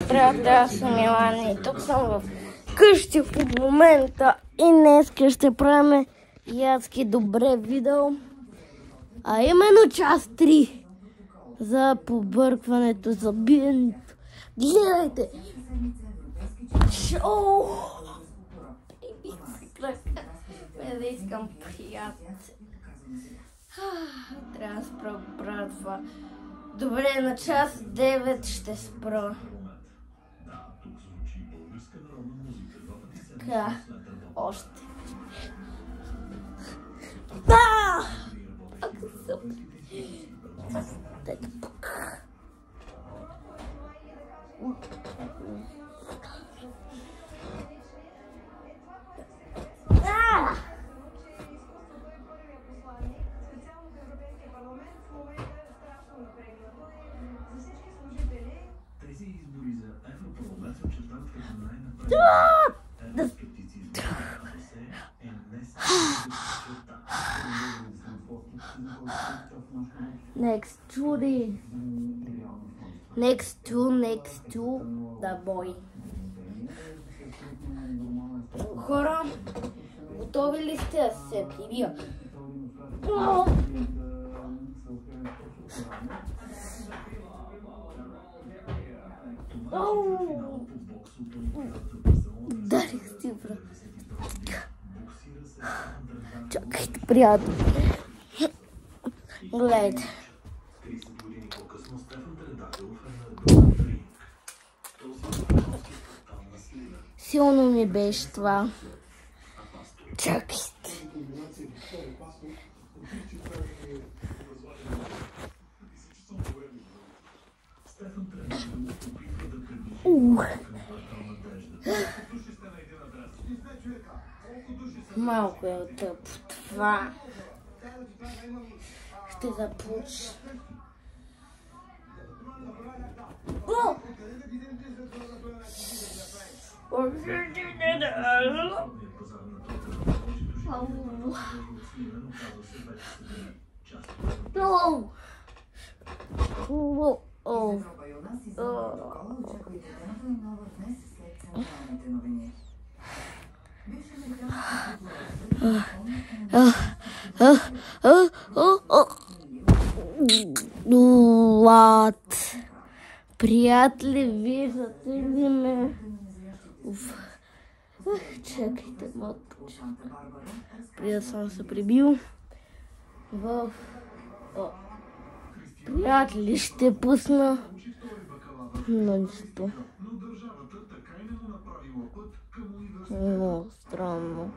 приятели, аз съм Милана и тук съм в къщи в момента и днеска ще правим ядски добре видео, а именно част 3 за побъркването, за биенето. Гледайте! Шоу! Не да искам приятел. Трябва да спра братва. Добре, на час 9 ще спра. Така, още. Да! Ако съм... Next to the boy. Хора, готови ли сте да се прибия? Дарих си, брат. Чакайте, приятно. Гледайте. Силно ми беше това. Чакайте. Малко е тъпо това. Ще започна. What? Приятели, виждате ли ме? Чакайте малко. Преди съм се прибил в... Приятели, ще пусна нищо. Много странно.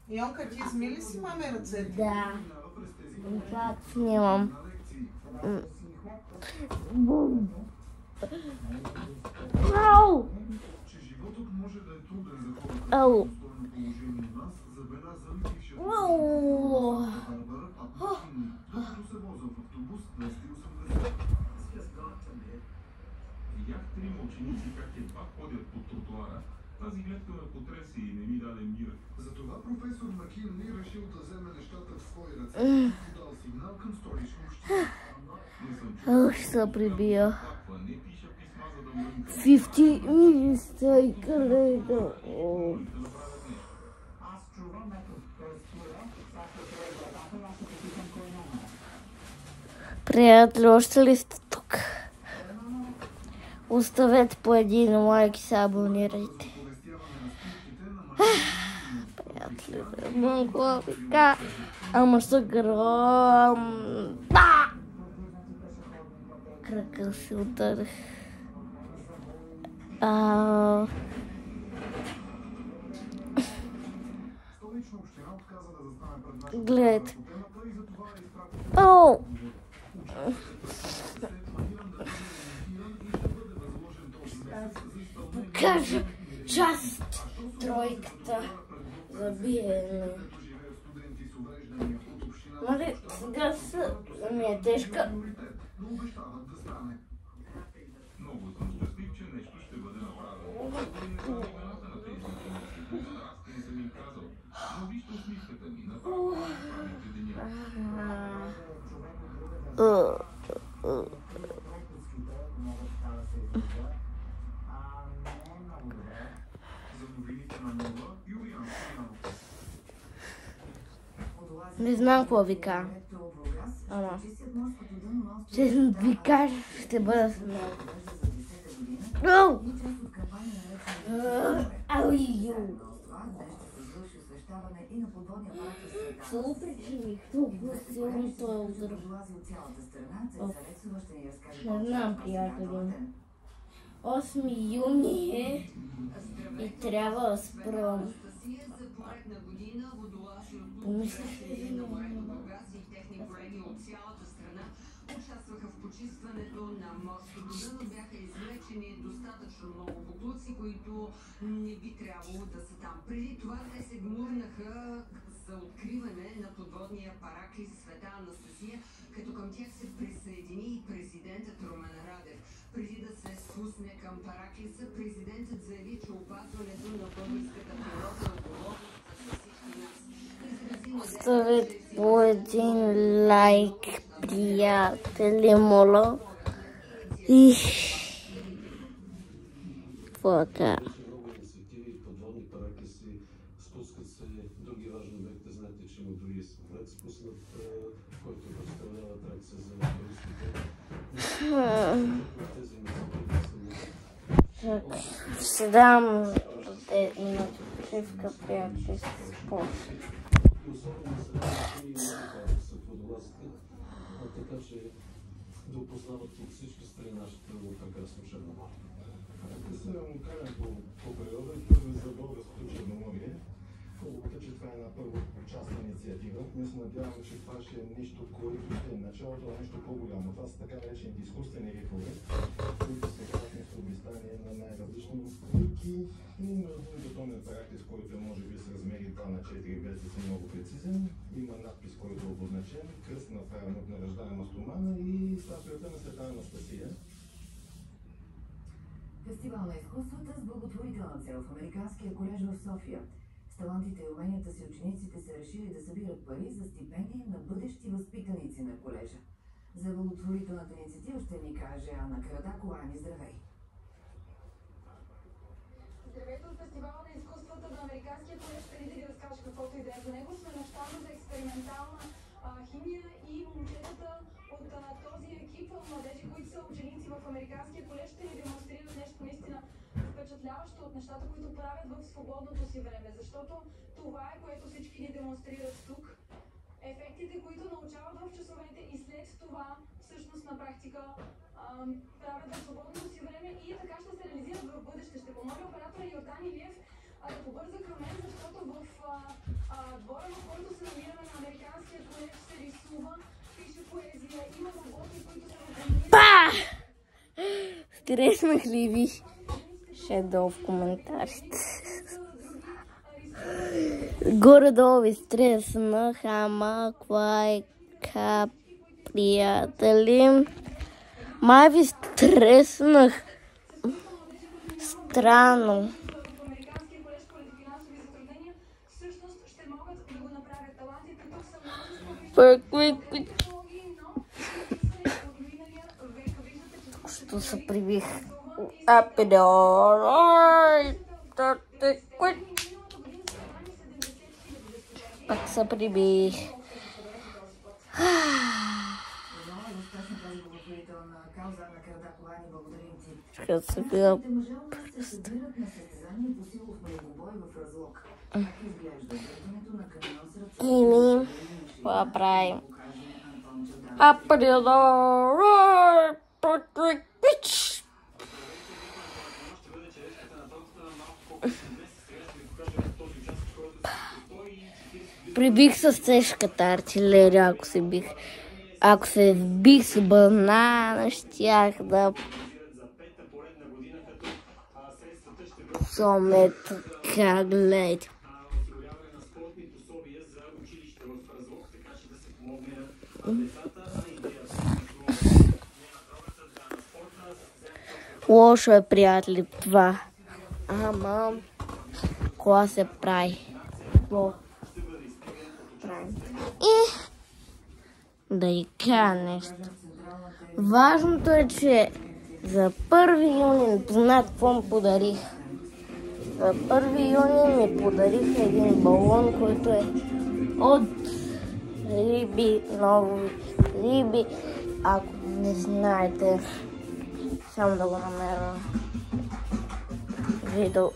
Йонка, ти изми ли си маме ръцете? Да. Как снимам? Ау! Ау! Ау! Видях трима ученици как едва ходят по тротуара. Тази гледка ме потресе и не ми даде мир. Затова професор Макинли решил да вземе нещата в свои ръце и дал сигнал към столична община. Ще се прибия. 50 minutes later. Приятели, още ли сте тук? Оставете по един лайк и се абонирайте. Приятели, много вика. Ама ще гром. Кръка се ударих. Гледайте. Оу! Кажа част тройката за биене. Нали, сега ми е тежка. Много съм щастлив, че нещо ще бъде направено. ми казал. Но вижте усмивката ми, направо ме правите деня. За новините на Нова, Юлиан Стоянов. Не знам какво ви кажа. Ама, ще ви кажа, ще бъда смел. Само причиних толкова силно този удар. Не знам, приятели. 8 юни е и трябва да спрем. Помислих ли за участваха в почистването на морското дъно, бяха извлечени достатъчно много боклуци, които не би трябвало да са там. Преди това те се гмурнаха за откриване на подводния параклис Света Анастасия, като към тях се присъедини и президентът Румен Радев. Преди да се спусне към параклиса, президентът заяви, че опазването на българската природа е отговорност за всички нас. Оставете по един лайк, приятели, моля. И... Фака. Много инициативи и подводни параклиси, спускат се други важни обекти. Знаете, че има дори самолет спуснат, който представлява атракция за туристите. Тези инициативи са... Ще дам 10 минути почивка, приятели, И особено са с водолазите, така че да опознават от всички страни нашето прекрасно Черноморие. Параклисът е уникален по природа и първи за българското Черноморие. Хубавото е, че това е една първо частна инициатива. Ние се надяваме, че това ще е нещо, което ще е началото на нещо по-голямо. Това са така наречените изкуствени рифове, които са красни с обистание на най-различни рибки и между бетонен параклис, който е може би с размери 2 на 4, без да са много прецизен. Има надпис, който е обозначен, кръст на правилник на рождана стомана и статуята на Света Анастасия. Фестивал на изкуствата с благотворителна цел в Американския колеж в София. С талантите и уменията си учениците са решили да събират пари за стипендии на бъдещи възпитаници на колежа. За благотворителната инициатива ще ни каже Анна Крадакова. Ани, здравей! Здравейте от Фестивала на изкуствата на Американския колеж. Преди да ви разкажа каквото и да е за него, сме на щанда за експериментална химия и момчетата от този екип младежи, които са ученици в Американския колеж, ще ни демонстрират нещо наистина впечатляващо от нещата, които правят в свободното си време. Защото това е, което всички ни демонстрират тук. Ефектите, които научават в часовете и след това всъщност на практика правят в свободното си време и така ще се реализират в бъдеще. Ще помоля оператора Йордан Илиев да побърза към мен, защото в двора, в който се намираме на Американския колеж, се рисува, пише поезия, има роботи, които се Па! Стреснах ли ви? Ще долу в коментарите. Горе-долу ви стреснах, ама квайка, приятели. Май ви стреснах. Странно. Що се прибих? Пак се прибих. Ще се бия. Или това правим. Прибих с тежката артилерия, ако се бих с банана, щях да Соме така, гледайте. Лошо е, приятели, това. Ама, кола се прави. какво правим. И да й кажа нещо. Важното е, че за 1 юни не познат какво ми подарих. За 1 юни ми подарих един балон, който е от риби, нови риби. Ако не знаете, само да го намеря видео.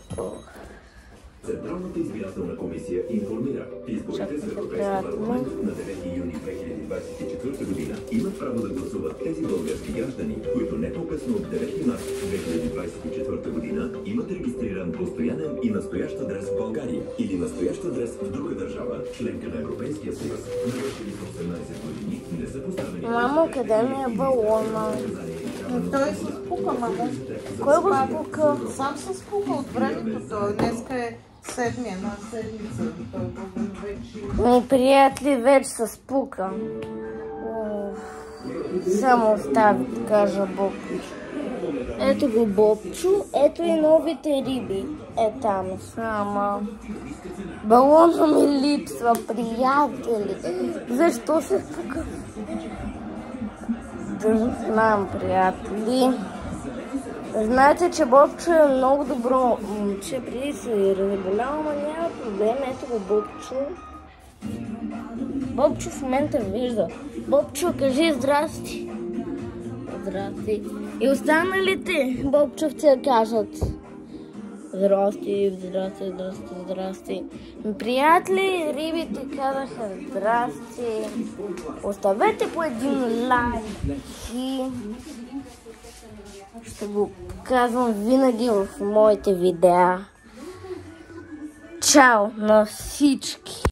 Централната избирателна комисия информира, изборите за Европейски парламент на 9 юни 2024 година имат право да гласуват тези български граждани, които не по-късно от 9 март 2024 година имат регистриран постоянен и настоящ адрес в България или настоящ адрес в друга държава, членка на Европейския съюз. Навършили с 18 години не са поставени... Мамо, къде ми е балона? Той се спука, мамо. Кой го спука? Сам се спука от времето. Той днеска е 7 една седмица. Той вече... Ми приятели вече се спука. Само остави да кажа Бобчо. Ето го Бобчо, ето и новите риби. Е там само. Балона ми липсва, приятели. Защо се спука? Да знам, приятели. Знаете, че Бобчо е много добро момче, преди се разболява, но няма проблем. Ето го Бобчо. Бобчо в момента вижда. Бобчо, кажи здрасти. Здрасти. И останалите бобчовци кажат здрасти, здрасти, здрасти, здрасти. Приятели, рибите казаха здрасти. Оставете по един лайк и ще го казвам винаги в моите видеа. Чао на всички!